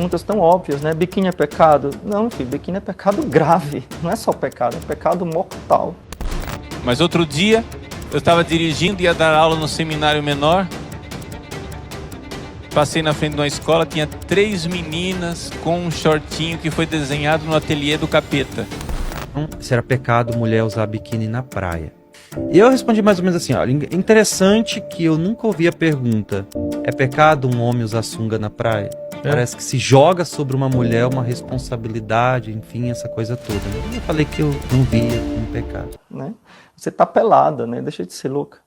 Perguntas tão óbvias, né? Biquíni é pecado? Não, filho, biquíni é pecado grave. Não é só pecado, é pecado mortal. Mas outro dia, eu estava dirigindo e ia dar aula no seminário menor. Passei na frente de uma escola, tinha 3 meninas com um shortinho que foi desenhado no ateliê do capeta. Se era pecado mulher usar biquíni na praia. E eu respondi mais ou menos assim, olha, interessante que eu nunca ouvi a pergunta, é pecado um homem usar sunga na praia? Parece que se joga sobre uma mulher uma responsabilidade, enfim, essa coisa toda. Eu falei que eu não via como pecado. Né? Você tá pelada, né? Deixa de ser louca.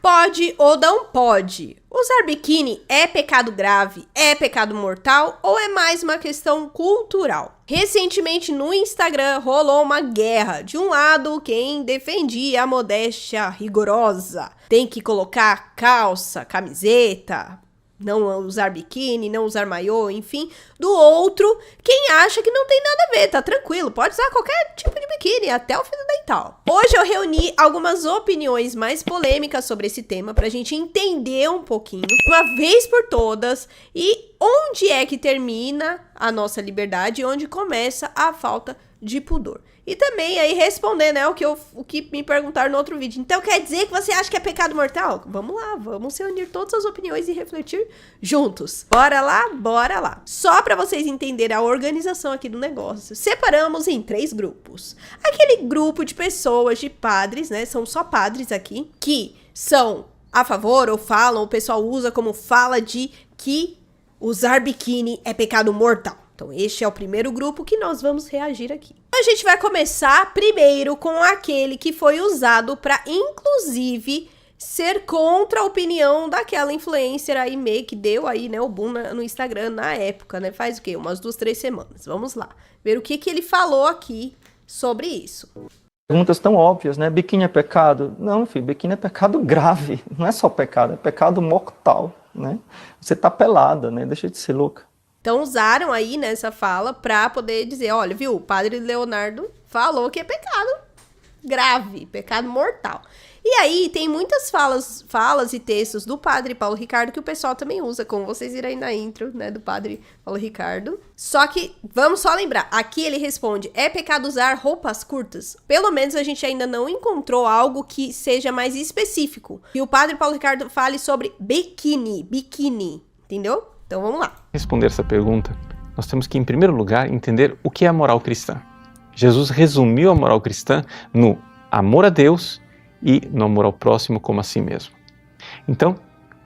Pode ou não pode? Usar biquíni é pecado grave? É pecado mortal? Ou é mais uma questão cultural? Recentemente no Instagram rolou uma guerra. De um lado, quem defendia a modéstia rigorosa. Tem que colocar calça, camiseta, não usar biquíni, não usar maiô, enfim. Do outro, quem acha que não tem nada a ver, tá tranquilo, pode usar qualquer tipo de biquíni, até o fio dental. Hoje eu reuni algumas opiniões mais polêmicas sobre esse tema pra gente entender um pouquinho, uma vez por todas, e onde é que termina a nossa liberdade e onde começa a falta de pudor. E também aí responder, né, o que me perguntaram no outro vídeo. Então quer dizer que você acha que é pecado mortal? Vamos lá, vamos se unir todas as opiniões e refletir juntos. Bora lá, bora lá. Só para vocês entenderem a organização aqui do negócio, separamos em 3 grupos. Aquele grupo de pessoas, de padres, né, são só padres aqui, que são a favor ou falam, o pessoal usa como fala de que usar biquíni é pecado mortal. Então, este é o primeiro grupo que nós vamos reagir aqui. A gente vai começar primeiro com aquele que foi usado para, inclusive, ser contra a opinião daquela influencer aí meio que deu aí, né, o boom no Instagram na época, né? Faz o quê? Umas 2, 3 semanas. Vamos lá. Ver o que ele falou aqui sobre isso. Perguntas tão óbvias, né? Biquíni é pecado? Não, filho, biquíni é pecado grave. Não é só pecado, é pecado mortal, né? Você tá pelada, né? Deixa de ser louca. Então usaram aí nessa fala pra poder dizer, olha, viu, o padre Leonardo falou que é pecado grave, pecado mortal. E aí tem muitas falas e textos do padre Paulo Ricardo que o pessoal também usa, como vocês viram aí na intro, né, do padre Paulo Ricardo. Só que, vamos só lembrar, aqui ele responde, é pecado usar roupas curtas? Pelo menos a gente ainda não encontrou algo que seja mais específico. E o padre Paulo Ricardo fale sobre biquíni, entendeu? Então vamos lá. Responder essa pergunta, nós temos que, em primeiro lugar, entender o que é a moral cristã. Jesus resumiu a moral cristã no amor a Deus e no amor ao próximo como a si mesmo. Então,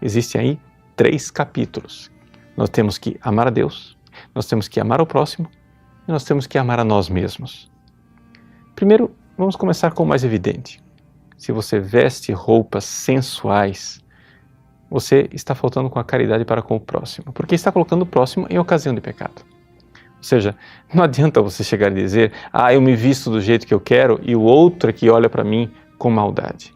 existem aí 3 capítulos. Nós temos que amar a Deus, nós temos que amar ao próximo e nós temos que amar a nós mesmos. Primeiro, vamos começar com o mais evidente. Se você veste roupas sensuais, você está faltando com a caridade para com o próximo, porque está colocando o próximo em ocasião de pecado. Ou seja, não adianta você chegar e dizer, eu me visto do jeito que eu quero e o outro é que olha para mim com maldade.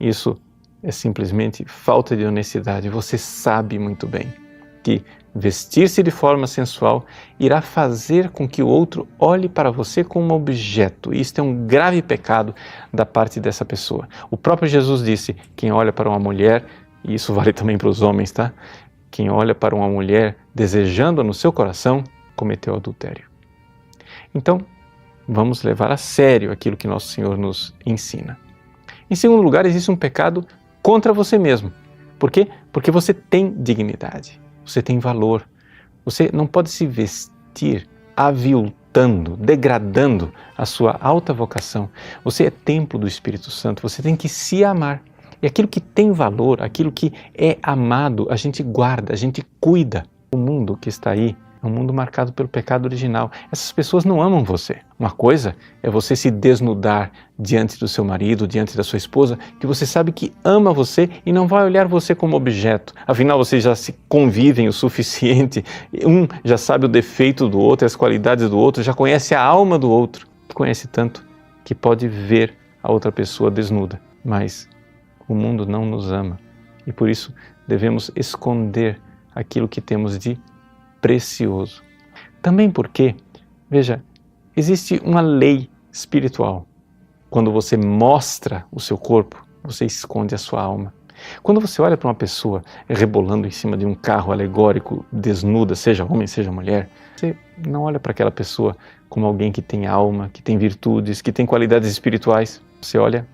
Isso é simplesmente falta de honestidade. Você sabe muito bem que vestir-se de forma sensual irá fazer com que o outro olhe para você como um objeto. E isto é um grave pecado da parte dessa pessoa. O próprio Jesus disse, quem olha para uma mulher, e isso vale também para os homens, tá? Quem olha para uma mulher desejando no seu coração, cometeu adultério. Então, vamos levar a sério aquilo que nosso Senhor nos ensina. Em segundo lugar, existe um pecado contra você mesmo. Por quê? Porque você tem dignidade, você tem valor. Você não pode se vestir aviltando, degradando a sua alta vocação. Você é templo do Espírito Santo, você tem que se amar. E aquilo que tem valor, aquilo que é amado, a gente guarda, a gente cuida. O mundo que está aí é um mundo marcado pelo pecado original. Essas pessoas não amam você. Uma coisa é você se desnudar diante do seu marido, diante da sua esposa, que você sabe que ama você e não vai olhar você como objeto. Afinal, vocês já se convivem o suficiente. Um já sabe o defeito do outro, as qualidades do outro, já conhece a alma do outro. Conhece tanto que pode ver a outra pessoa desnuda. Mas o mundo não nos ama e por isso devemos esconder aquilo que temos de precioso. Também porque, veja, existe uma lei espiritual. Quando você mostra o seu corpo, você esconde a sua alma. Quando você olha para uma pessoa rebolando em cima de um carro alegórico, desnuda, seja homem, seja mulher, você não olha para aquela pessoa como alguém que tem alma, que tem virtudes, que tem qualidades espirituais. Você olha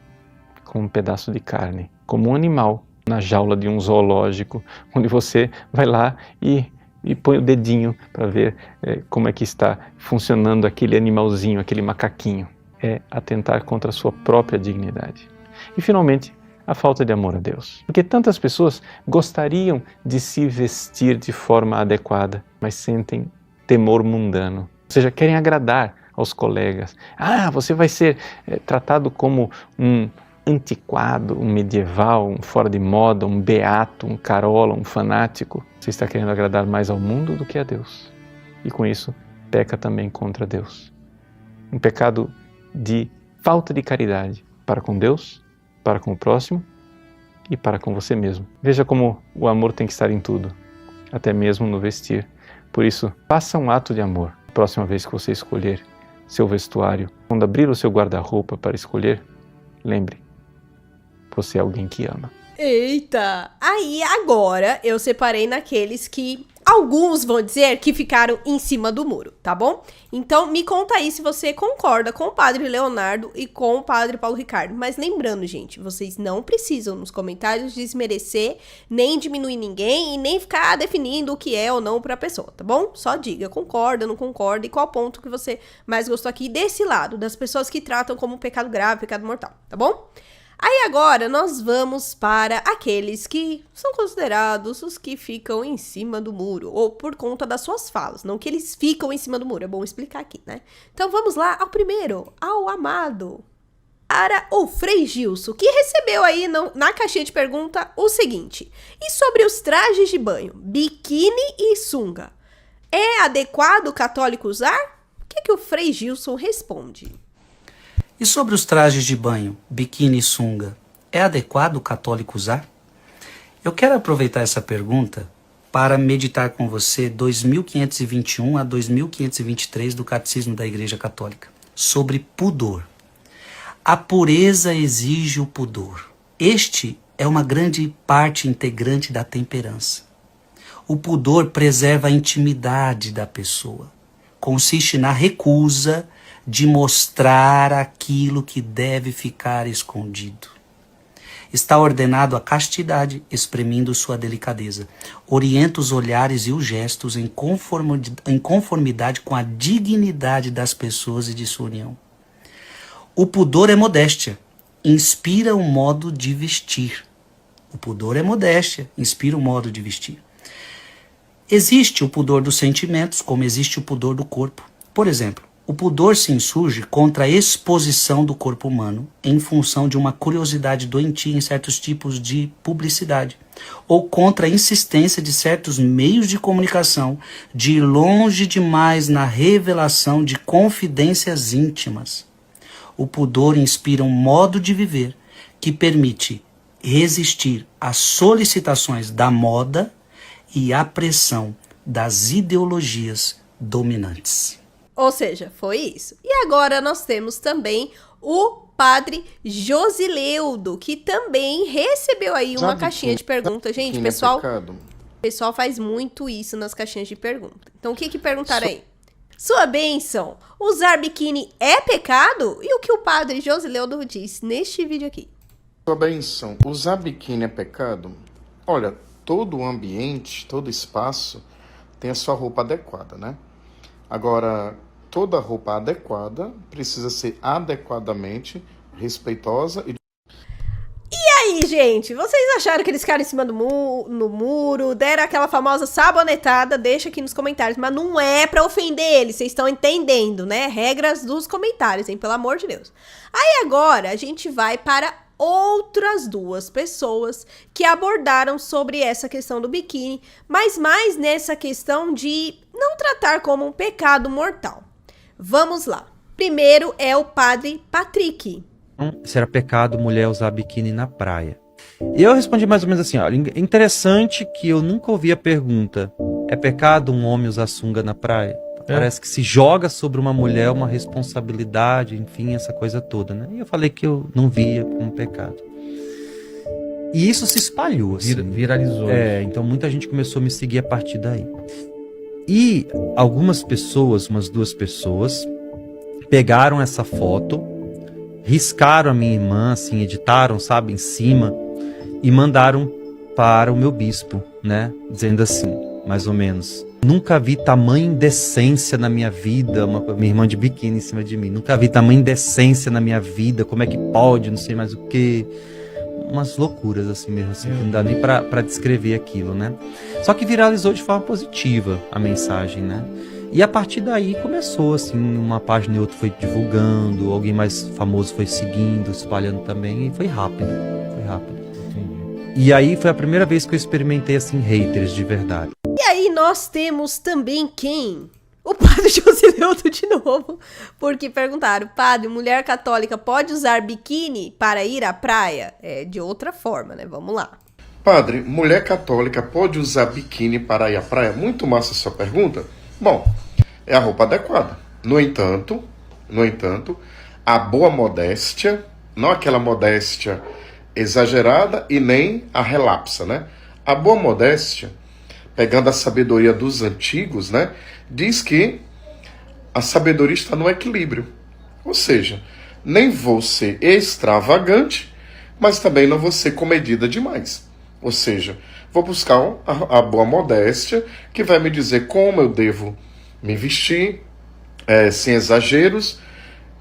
como um pedaço de carne, como um animal na jaula de um zoológico, onde você vai lá e põe o dedinho para ver como é que está funcionando aquele animalzinho, aquele macaquinho. É atentar contra a sua própria dignidade. E finalmente, a falta de amor a Deus. Porque tantas pessoas gostariam de se vestir de forma adequada, mas sentem temor mundano. Ou seja, querem agradar aos colegas. Você vai ser tratado como um antiquado, um medieval, um fora de moda, um beato, um carola, um fanático. Você está querendo agradar mais ao mundo do que a Deus. E com isso, peca também contra Deus. Um pecado de falta de caridade para com Deus, para com o próximo e para com você mesmo. Veja como o amor tem que estar em tudo, até mesmo no vestir. Por isso, faça um ato de amor. A próxima vez que você escolher seu vestuário, quando abrir o seu guarda-roupa para escolher, lembre, você é alguém que ama. Eita! Aí agora eu separei naqueles que alguns vão dizer que ficaram em cima do muro, tá bom? Então me conta aí se você concorda com o Padre Leonardo e com o Padre Paulo Ricardo. Mas lembrando, gente, vocês não precisam nos comentários desmerecer, nem diminuir ninguém e nem ficar definindo o que é ou não pra pessoa, tá bom? Só diga, concorda, não concorda e qual ponto que você mais gostou aqui desse lado, das pessoas que tratam como pecado grave, pecado mortal, tá bom? Aí agora nós vamos para aqueles que são considerados os que ficam em cima do muro, ou por conta das suas falas, não que eles ficam em cima do muro, é bom explicar aqui, né? Então vamos lá ao primeiro, ao amado, para o Frei Gilson, que recebeu aí na caixinha de pergunta o seguinte: e sobre os trajes de banho, biquíni e sunga, é adequado o católico usar? O que o Frei Gilson responde? E sobre os trajes de banho, biquíni e sunga, é adequado o católico usar? Eu quero aproveitar essa pergunta para meditar com você 2521 a 2523 do Catecismo da Igreja Católica, sobre pudor. A pureza exige o pudor. Este é uma grande parte integrante da temperança. O pudor preserva a intimidade da pessoa. Consiste na recusa de mostrar aquilo que deve ficar escondido. Está ordenado a castidade, exprimindo sua delicadeza. Orienta os olhares e os gestos em conformidade com a dignidade das pessoas e de sua união. O pudor é modéstia, inspira o modo de vestir. O pudor é modéstia, inspira o modo de vestir. Existe o pudor dos sentimentos, como existe o pudor do corpo. Por exemplo, o pudor se insurge contra a exposição do corpo humano em função de uma curiosidade doentia em certos tipos de publicidade, ou contra a insistência de certos meios de comunicação de ir longe demais na revelação de confidências íntimas. O pudor inspira um modo de viver que permite resistir às solicitações da moda e à pressão das ideologias dominantes. Ou seja, foi isso. E agora nós temos também o Padre Josileudo, que também recebeu aí uma caixinha de perguntas. Gente, pessoal faz muito isso nas caixinhas de pergunta. Então, o que perguntaram aí? Sua bênção, usar biquíni é pecado? E o que o Padre Josileudo diz neste vídeo aqui? Sua bênção, usar biquíni é pecado? Olha, todo ambiente, todo espaço tem a sua roupa adequada, né? Agora, toda roupa adequada precisa ser adequadamente respeitosa e... E aí, gente, vocês acharam que eles ficaram em cima do no muro, deram aquela famosa sabonetada? Deixa aqui nos comentários, mas não é pra ofender eles, vocês estão entendendo, né? Regras dos comentários, hein? Pelo amor de Deus. Aí agora a gente vai para outras duas pessoas que abordaram sobre essa questão do biquíni, mas mais nessa questão de não tratar como um pecado mortal. Vamos lá. Primeiro é o Padre Patrick. Será pecado mulher usar biquíni na praia? E eu respondi mais ou menos assim, olha, interessante que eu nunca ouvi a pergunta, é pecado um homem usar sunga na praia? Parece que se joga sobre uma mulher uma responsabilidade, enfim, essa coisa toda, né? E eu falei que eu não via como pecado. E isso se espalhou, assim. Viralizou. Então muita gente começou a me seguir a partir daí. E algumas pessoas, umas 2 pessoas, pegaram essa foto, riscaram a minha irmã, assim, editaram, sabe, em cima, e mandaram para o meu bispo, né? Dizendo assim, mais ou menos: nunca vi tamanha indecência na minha vida. Minha irmã de biquíni em cima de mim. Nunca vi tamanha indecência na minha vida. Como é que pode? Não sei mais o que. Umas loucuras assim mesmo, assim, que não dá nem pra descrever aquilo, né? Só que viralizou de forma positiva a mensagem, né? E a partir daí começou, assim, uma página e outra foi divulgando, alguém mais famoso foi seguindo, espalhando também, e foi rápido. E aí foi a primeira vez que eu experimentei, assim, haters de verdade. E aí nós temos também quem? O padre Josileudo de novo, porque perguntaram: padre, mulher católica pode usar biquíni para ir à praia? De outra forma, né? Vamos lá. Padre, mulher católica pode usar biquíni para ir à praia? Muito massa a sua pergunta. Bom, é a roupa adequada. No entanto, a boa modéstia, não aquela modéstia exagerada e nem a relapsa, né? A boa modéstia, pegando a sabedoria dos antigos, né, diz que a sabedoria está no equilíbrio. Ou seja, nem vou ser extravagante, mas também não vou ser comedida demais. Ou seja, vou buscar a boa modéstia, que vai me dizer como eu devo me vestir, sem exageros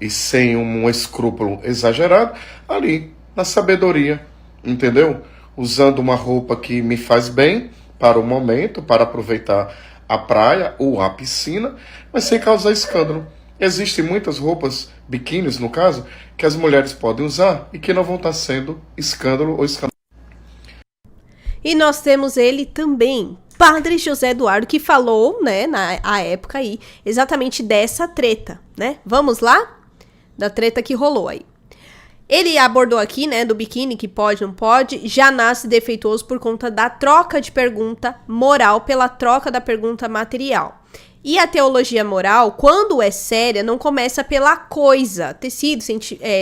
e sem um escrúpulo exagerado, ali na sabedoria, entendeu? Usando uma roupa que me faz bem para o momento, para aproveitar a praia ou a piscina, mas sem causar escândalo. Existem muitas roupas, biquínis no caso, que as mulheres podem usar e que não vão estar sendo escândalo ou escândalo. E nós temos ele também, Padre José Eduardo, que falou, né, na época aí, exatamente dessa treta, né? Vamos lá? Da treta que rolou aí. Ele abordou aqui, né, do biquíni, que pode, não pode, já nasce defeituoso por conta da troca de pergunta moral pela troca da pergunta material. E a teologia moral, quando é séria, não começa pela coisa, tecido,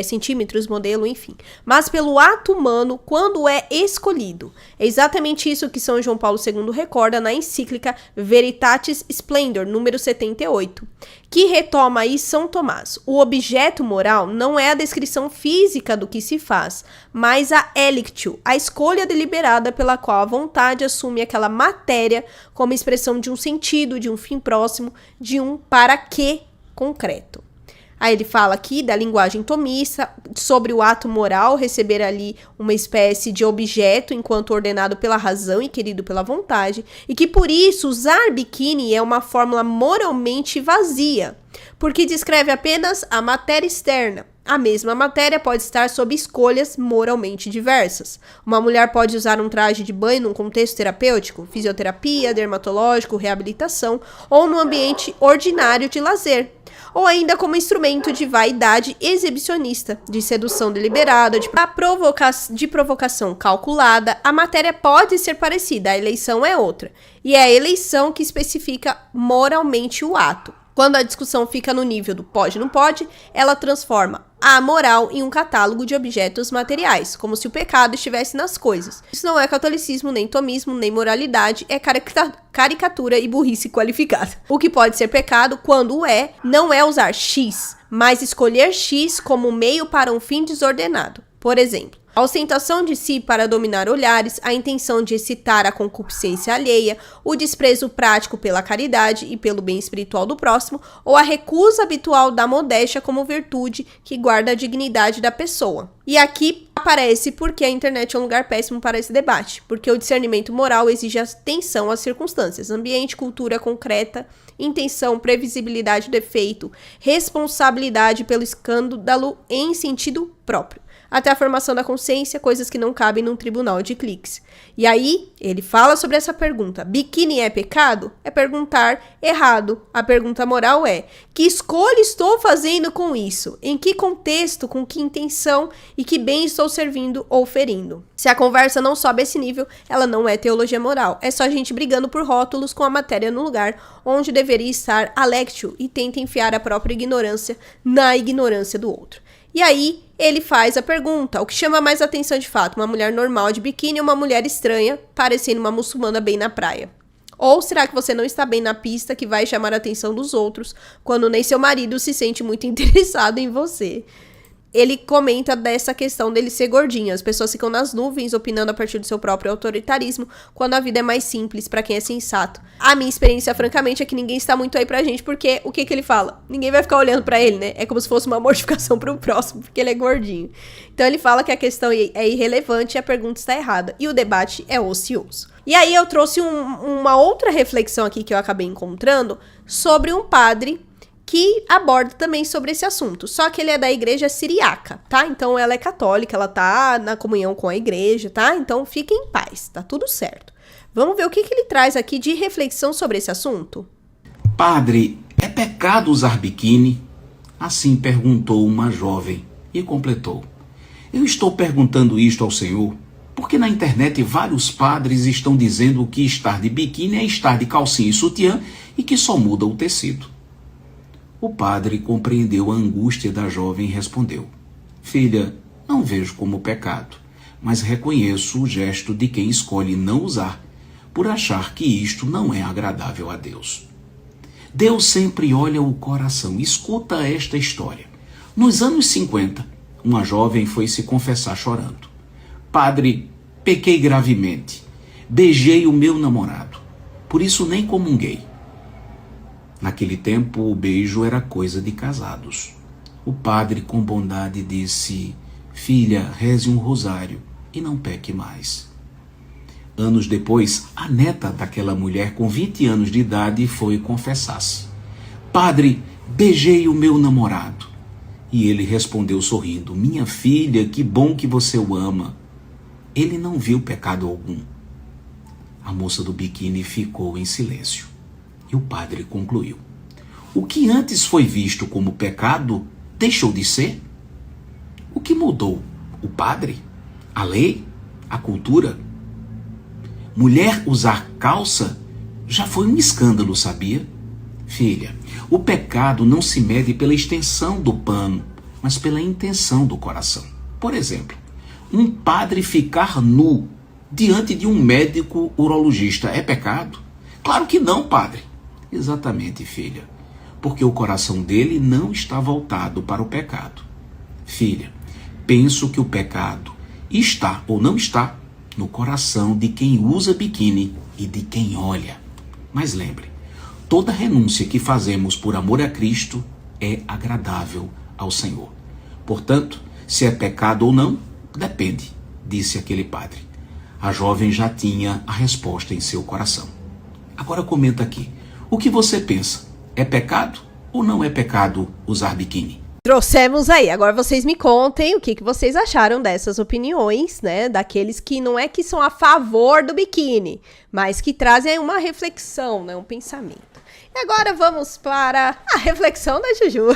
centímetros, modelo, enfim, mas pelo ato humano quando é escolhido. É exatamente isso que São João Paulo II recorda na encíclica Veritatis Splendor, número 78, que retoma aí São Tomás. O objeto moral não é a descrição física do que se faz, mas a elictio, a escolha deliberada pela qual a vontade assume aquela matéria como expressão de um sentido, de um fim próximo, de um para quê concreto. Aí ele fala aqui da linguagem tomista, sobre o ato moral, receber ali uma espécie de objeto enquanto ordenado pela razão e querido pela vontade, e que por isso usar biquíni é uma fórmula moralmente vazia, porque descreve apenas a matéria externa. A mesma matéria pode estar sob escolhas moralmente diversas. Uma mulher pode usar um traje de banho num contexto terapêutico, fisioterapia, dermatológico, reabilitação, ou no ambiente ordinário de lazer, ou ainda como instrumento de vaidade exibicionista, de sedução deliberada, de provocação calculada. A matéria pode ser parecida, a eleição é outra. E é a eleição que especifica moralmente o ato. Quando a discussão fica no nível do pode não pode, ela transforma a moral em um catálogo de objetos materiais, como se o pecado estivesse nas coisas. Isso não é catolicismo, nem tomismo, nem moralidade, é caricatura e burrice qualificada. O que pode ser pecado, quando não é usar X, mas escolher X como meio para um fim desordenado. Por exemplo, a ostentação de si para dominar olhares, a intenção de excitar a concupiscência alheia, o desprezo prático pela caridade e pelo bem espiritual do próximo, ou a recusa habitual da modéstia como virtude que guarda a dignidade da pessoa. E aqui aparece porque a internet é um lugar péssimo para esse debate, porque o discernimento moral exige atenção às circunstâncias, ambiente, cultura concreta, intenção, previsibilidade do efeito, responsabilidade pelo escândalo em sentido próprio. Até a formação da consciência, coisas que não cabem num tribunal de cliques. E aí, ele fala sobre essa pergunta. Biquíni é pecado? É perguntar errado. A pergunta moral é: que escolha estou fazendo com isso? Em que contexto, com que intenção e que bem estou servindo ou ferindo? Se a conversa não sobe a esse nível, ela não é teologia moral. É só gente brigando por rótulos com a matéria no lugar onde deveria estar a lectio e tenta enfiar a própria ignorância na ignorância do outro. E aí, ele faz a pergunta, o que chama mais atenção de fato, uma mulher normal de biquíni ou uma mulher estranha, parecendo uma muçulmana bem na praia? Ou será que você não está bem na pista que vai chamar a atenção dos outros, quando nem seu marido se sente muito interessado em você? Ele comenta dessa questão dele ser gordinho. As pessoas ficam nas nuvens opinando a partir do seu próprio autoritarismo, quando a vida é mais simples pra quem é sensato. A minha experiência, francamente, é que ninguém está muito aí pra gente, porque o que ele fala? Ninguém vai ficar olhando pra ele, né? É como se fosse uma mortificação pro próximo, porque ele é gordinho. Então ele fala que a questão é irrelevante e a pergunta está errada. E o debate é ocioso. E aí eu trouxe uma outra reflexão aqui que eu acabei encontrando sobre um padre que aborda também sobre esse assunto. Só que ele é da igreja siriaca, tá? Então ela é católica, ela tá na comunhão com a igreja, tá? Então fiquem em paz, tá tudo certo. Vamos ver o que ele traz aqui de reflexão sobre esse assunto? Padre, é pecado usar biquíni? Assim perguntou uma jovem e completou: eu estou perguntando isto ao Senhor porque na internet vários padres estão dizendo que estar de biquíni é estar de calcinha e sutiã e que só muda o tecido. O padre compreendeu a angústia da jovem e respondeu: filha, não vejo como pecado, mas reconheço o gesto de quem escolhe não usar, por achar que isto não é agradável a Deus. Deus sempre olha o coração. Escuta esta história. Nos anos 50, uma jovem foi se confessar chorando: padre, pequei gravemente, beijei o meu namorado, por isso nem comunguei. Naquele tempo, o beijo era coisa de casados. O padre, com bondade, disse: filha, reze um rosário e não peque mais. Anos depois, a neta daquela mulher, com 20 anos de idade, foi confessar-se: padre, beijei o meu namorado. E ele respondeu sorrindo: minha filha, que bom que você o ama. Ele não viu pecado algum. A moça do biquíni ficou em silêncio. E o padre concluiu: o que antes foi visto como pecado, deixou de ser? O que mudou? O padre? A lei? A cultura? Mulher usar calça já foi um escândalo, sabia? Filha, o pecado não se mede pela extensão do pano, mas pela intenção do coração. Por exemplo, um padre ficar nu diante de um médico urologista é pecado? Claro que não, padre. Exatamente, filha, porque o coração dele não está voltado para o pecado. Filha, penso que o pecado está ou não está no coração de quem usa biquíni e de quem olha. Mas lembre, toda renúncia que fazemos por amor a Cristo é agradável ao Senhor. Portanto, se é pecado ou não, depende, disse aquele padre. A jovem já tinha a resposta em seu coração. Agora comenta aqui. O que você pensa? É pecado ou não é pecado usar biquíni? Trouxemos aí. Agora vocês me contem o que vocês acharam dessas opiniões, né? Daqueles que não é que são a favor do biquíni, mas que trazem uma reflexão, né? Um pensamento. E agora vamos para a reflexão da Juju.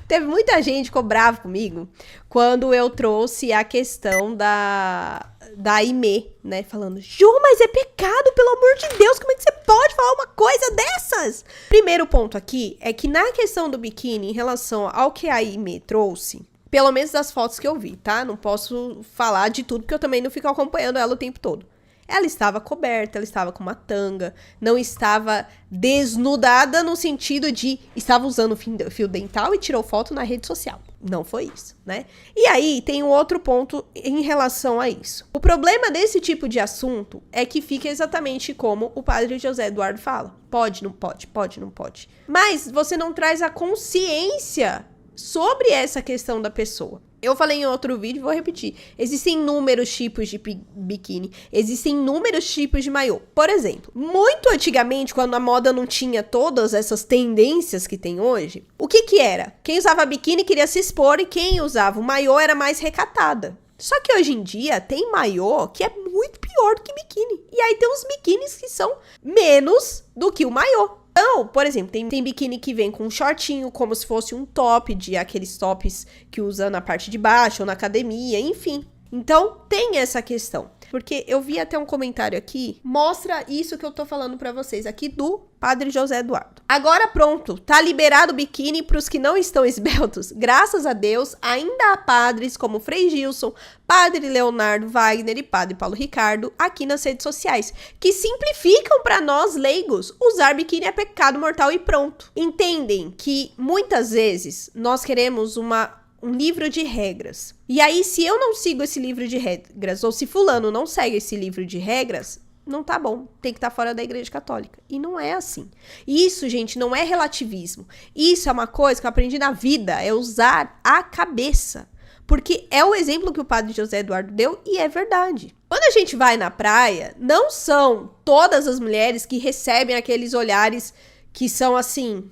Teve muita gente que ficou bravo comigo quando eu trouxe a questão da Aimee, né? Falando: Ju, mas é pecado, pelo amor de Deus, como é que você pode falar uma coisa dessas? Primeiro ponto aqui é que na questão do biquíni, em relação ao que a Aimee trouxe, pelo menos das fotos que eu vi, tá? Não posso falar de tudo, porque eu também não fico acompanhando ela o tempo todo. Ela estava coberta, ela estava com uma tanga, não estava desnudada no sentido de estava usando fio dental e tirou foto na rede social. Não foi isso, né? E aí tem um outro ponto em relação a isso. O problema desse tipo de assunto é que fica exatamente como o padre José Eduardo fala. Pode, não pode, pode, não pode. Mas você não traz a consciência sobre essa questão da pessoa. Eu falei em outro vídeo, vou repetir. Existem inúmeros tipos de biquíni, existem inúmeros tipos de maiô. Por exemplo, muito antigamente, quando a moda não tinha todas essas tendências que tem hoje, o que era? Quem usava biquíni queria se expor e quem usava o maiô era mais recatada. Só que hoje em dia tem maiô que é muito pior do que biquíni. E aí tem uns biquínis que são menos do que o maiô. Então, por exemplo, tem biquíni que vem com um shortinho, como se fosse um top, de aqueles tops que usa na parte de baixo ou na academia, enfim. Então, tem essa questão. Porque eu vi até um comentário aqui, mostra isso que eu tô falando pra vocês aqui do Padre José Eduardo. Agora pronto, tá liberado o biquíni pros que não estão esbeltos. Graças a Deus, ainda há padres como Frei Gilson, Padre Leonardo Wagner e Padre Paulo Ricardo aqui nas redes sociais, que simplificam pra nós leigos. Usar biquíni é pecado mortal e pronto. Entendem que muitas vezes nós queremos um livro de regras. E aí, se eu não sigo esse livro de regras, ou se fulano não segue esse livro de regras, não tá bom, tem que estar fora da Igreja Católica. E não é assim. Isso, gente, não é relativismo. Isso é uma coisa que eu aprendi na vida, é usar a cabeça. Porque é o exemplo que o Padre José Eduardo deu e é verdade. Quando a gente vai na praia, não são todas as mulheres que recebem aqueles olhares que são, assim,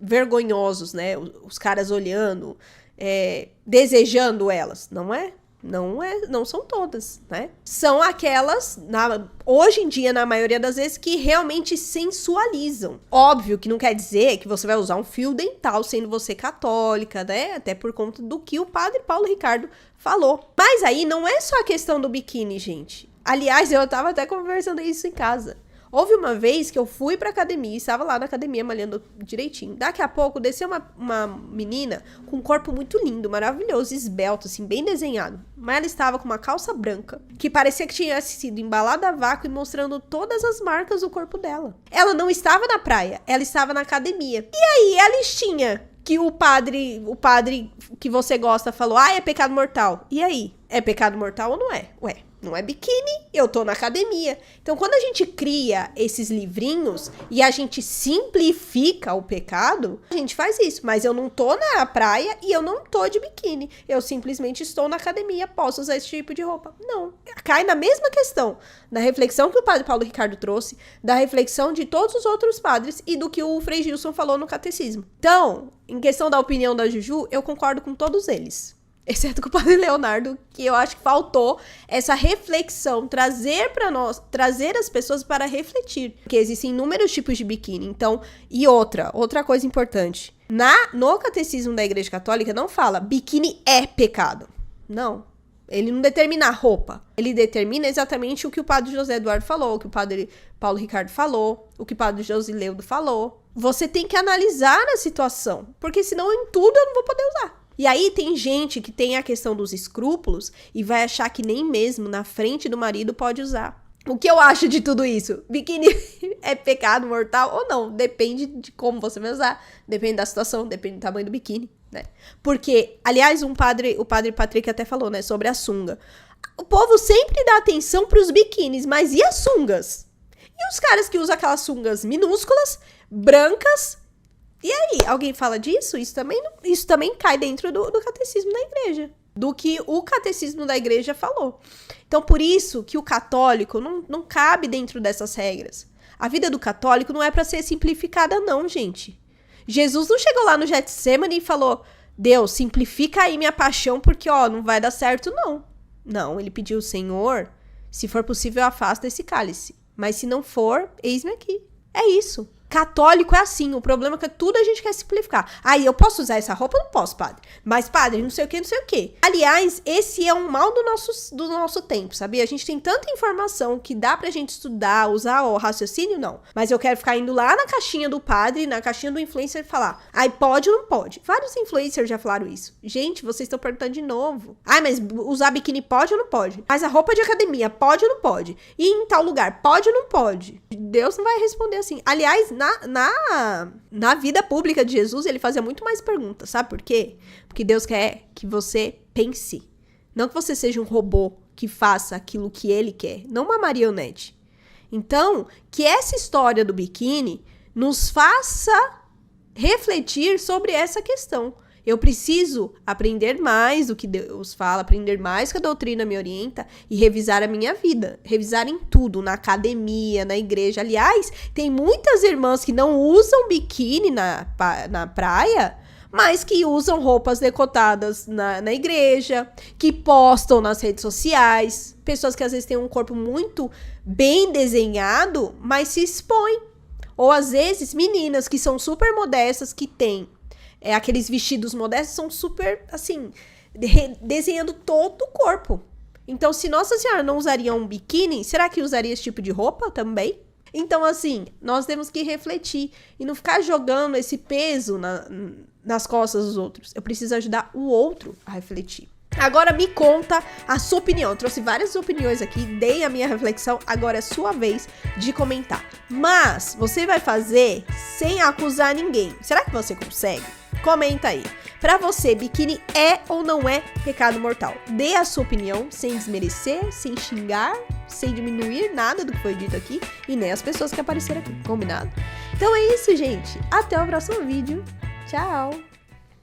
vergonhosos, né? Os caras olhando, desejando elas. Não é? Não são todas, né? São aquelas, hoje em dia, na maioria das vezes, que realmente sensualizam. Óbvio que não quer dizer que você vai usar um fio dental sendo você católica, né? Até por conta do que o Padre Paulo Ricardo falou. Mas aí não é só a questão do biquíni, gente. Aliás, eu tava até conversando isso em casa. Houve uma vez que eu fui pra academia, estava lá na academia malhando direitinho. Daqui a pouco desceu uma menina com um corpo muito lindo, maravilhoso, esbelto, assim, bem desenhado. Mas ela estava com uma calça branca, que parecia que tinha sido embalada a vácuo e mostrando todas as marcas do corpo dela. Ela não estava na praia, ela estava na academia. E aí a listinha que o padre que você gosta falou, é pecado mortal. E aí, é pecado mortal ou não é? Ué, não é biquíni, eu tô na academia. Então, quando a gente cria esses livrinhos e a gente simplifica o pecado, a gente faz isso. Mas eu não tô na praia e eu não tô de biquíni. Eu simplesmente estou na academia, posso usar esse tipo de roupa. Não. Cai na mesma questão da reflexão que o Padre Paulo Ricardo trouxe, da reflexão de todos os outros padres e do que o Frei Gilson falou no catecismo. Então, em questão da opinião da Juju, eu concordo com todos eles. Exceto com o Padre Leonardo, que eu acho que faltou essa reflexão, trazer as pessoas para refletir. Porque existem inúmeros tipos de biquíni. Então, e outra coisa importante. No catecismo da Igreja Católica não fala biquíni é pecado. Não. Ele não determina a roupa. Ele determina exatamente o que o Padre José Eduardo falou, o que o Padre Paulo Ricardo falou, o que o Padre Josileudo falou. Você tem que analisar a situação, porque senão em tudo eu não vou poder usar. E aí tem gente que tem a questão dos escrúpulos e vai achar que nem mesmo na frente do marido pode usar. O que eu acho de tudo isso? Biquíni é pecado mortal ou não? Depende de como você vai usar, depende da situação, depende do tamanho do biquíni, né? Porque, aliás, o padre Patrick até falou, né, sobre a sunga. O povo sempre dá atenção pros biquínis, mas e as sungas? E os caras que usam aquelas sungas minúsculas, brancas? E aí, alguém fala disso? Isso também cai dentro do catecismo da igreja. Do que o catecismo da igreja falou. Então, por isso que o católico não cabe dentro dessas regras. A vida do católico não é para ser simplificada, não, gente. Jesus não chegou lá no Getsemane e falou, Deus, simplifica aí minha paixão, porque, não vai dar certo, não. Não, ele pediu, Senhor, se for possível, afasta esse cálice. Mas se não for, eis-me aqui. É isso. Católico é assim, o problema é que tudo a gente quer simplificar. Aí, eu posso usar essa roupa? Não posso, padre. Mas, padre, não sei o que. Aliás, esse é um mal do nosso tempo, sabia? A gente tem tanta informação que dá pra gente estudar, usar o raciocínio, não. Mas eu quero ficar indo lá na caixinha do padre, na caixinha do influencer e falar, pode ou não pode? Vários influencers já falaram isso. Gente, vocês estão perguntando de novo. Mas usar biquíni pode ou não pode? Mas a roupa de academia pode ou não pode? E em tal lugar, pode ou não pode? Deus não vai responder assim. Aliás, na vida pública de Jesus, ele fazia muito mais perguntas, sabe por quê? Porque Deus quer que você pense. Não que você seja um robô que faça aquilo que ele quer, não uma marionete. Então, que essa história do biquíni nos faça refletir sobre essa questão. Eu preciso aprender mais do que Deus fala, aprender mais que a doutrina me orienta e revisar a minha vida. Revisar em tudo, na academia, na igreja. Aliás, tem muitas irmãs que não usam biquíni na praia, mas que usam roupas decotadas na igreja, que postam nas redes sociais. Pessoas que às vezes têm um corpo muito bem desenhado, mas se expõem. Ou às vezes meninas que são super modestas, que têm aqueles vestidos modestos, são super, assim, desenhando todo o corpo. Então, se Nossa Senhora não usaria um biquíni, será que usaria esse tipo de roupa também? Então, assim, nós temos que refletir e não ficar jogando esse peso nas costas dos outros. Eu preciso ajudar o outro a refletir. Agora me conta a sua opinião. Eu trouxe várias opiniões aqui, dei a minha reflexão, agora é sua vez de comentar. Mas você vai fazer sem acusar ninguém. Será que você consegue? Comenta aí. Pra você, biquíni é ou não é pecado mortal? Dê a sua opinião sem desmerecer, sem xingar, sem diminuir nada do que foi dito aqui e nem as pessoas que apareceram aqui, combinado? Então é isso, gente. Até o próximo vídeo. Tchau!